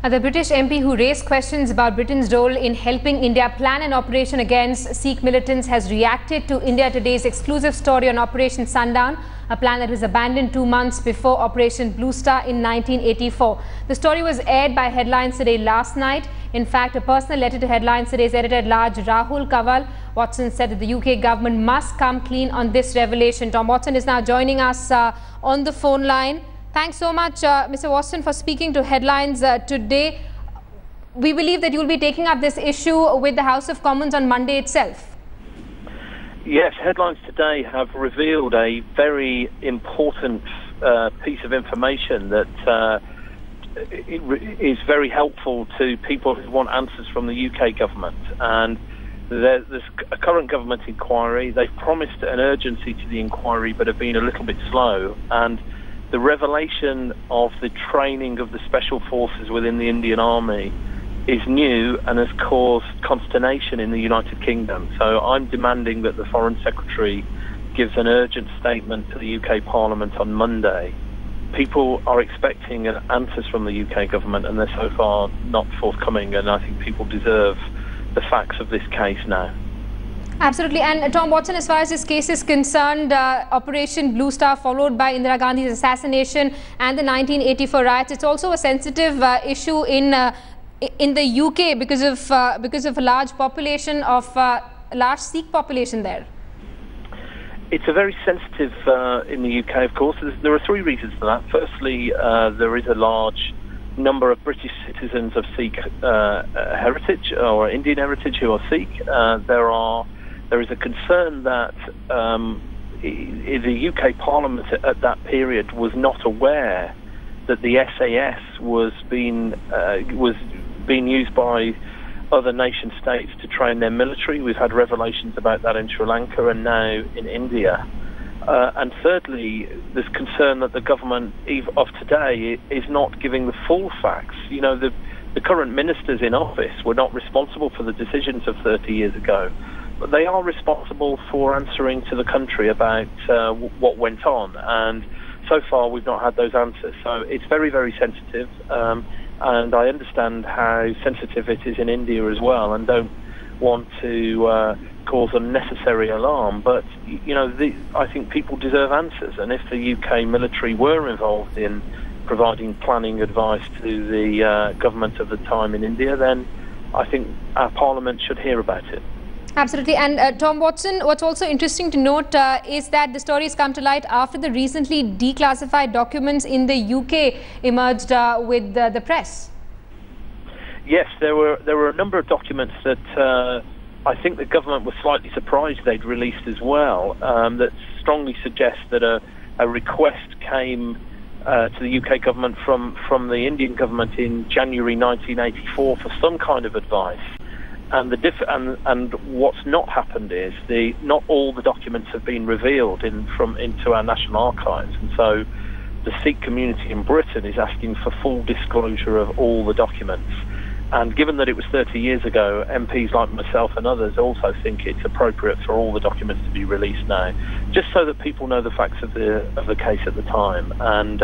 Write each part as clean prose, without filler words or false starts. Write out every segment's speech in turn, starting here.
The British MP who raised questions about Britain's role in helping India plan an operation against Sikh militants has reacted to India Today's exclusive story on Operation Sundown, a plan that was abandoned 2 months before Operation Blue Star in 1984. The story was aired by Headlines Today last night. In fact, a personal letter to Headlines Today's editor-at-large Rahul Kanwal Watson said that the UK government must come clean on this revelation. Tom Watson is now joining us on the phone line. Thanks so much, Mr. Watson, for speaking to Headlines today. We believe that you will be taking up this issue with the House of Commons on Monday itself. Yes, Headlines Today have revealed a very important piece of information that is very helpful to people who want answers from the UK government. And there's a current government inquiry. They've promised an urgency to the inquiry but have been a little bit slow. And the revelation of the training of the special forces within the Indian Army is new and has caused consternation in the United Kingdom. So I'm demanding that the Foreign Secretary gives an urgent statement to the UK Parliament on Monday. People are expecting answers from the UK government and they're so far not forthcoming, and I think people deserve the facts of this case now. Absolutely. And Tom Watson, as far as this case is concerned, Operation Blue Star followed by Indira Gandhi's assassination and the 1984 riots, it's also a sensitive issue in the UK because of a large population of large Sikh population there. It's a very sensitive in the UK, of course. There are three reasons for that. Firstly, there is a large number of British citizens of Sikh heritage or Indian heritage who are Sikh. There is a concern that the UK Parliament at that period was not aware that the SAS was being used by other nation states to train their military. We've had revelations about that in Sri Lanka and now in India. And thirdly, there's concern that the government of today is not giving the full facts. You know, the current ministers in office were not responsible for the decisions of 30 years ago, but they are responsible for answering to the country about what went on. And so far, we've not had those answers. So it's very, very sensitive. And I understand how sensitive it is in India as well, and don't want to cause unnecessary alarm. But, you know, I think people deserve answers. And if the UK military were involved in providing planning advice to the government of the time in India, then I think our Parliament should hear about it. Absolutely. And Tom Watson, what's also interesting to note is that the story has come to light after the recently declassified documents in the UK emerged with the press. Yes, there were a number of documents that I think the government was slightly surprised they'd released as well, that strongly suggest that a request came to the UK government from the Indian government in January 1984 for some kind of advice. And what's not happened is not all the documents have been revealed into our national archives, and so the Sikh community in Britain is asking for full disclosure of all the documents. And given that it was 30 years ago, MPs like myself and others also think it's appropriate for all the documents to be released now, just so that people know the facts of the case at the time. And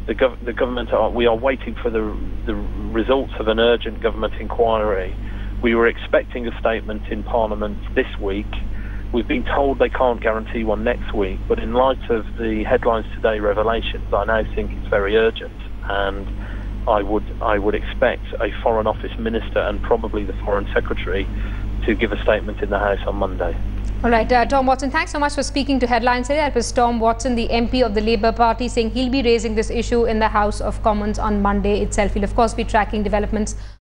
the government we are waiting for the results of an urgent government inquiry. We were expecting a statement in Parliament this week. We've been told they can't guarantee one next week, but in light of the Headlines Today revelations, I now think it's very urgent, and I would expect a Foreign Office Minister and probably the Foreign Secretary to give a statement in the House on Monday. All right, Tom Watson, thanks so much for speaking to Headlines today. That was Tom Watson, the MP of the Labour Party, saying he'll be raising this issue in the House of Commons on Monday itself. We'll of course be tracking developments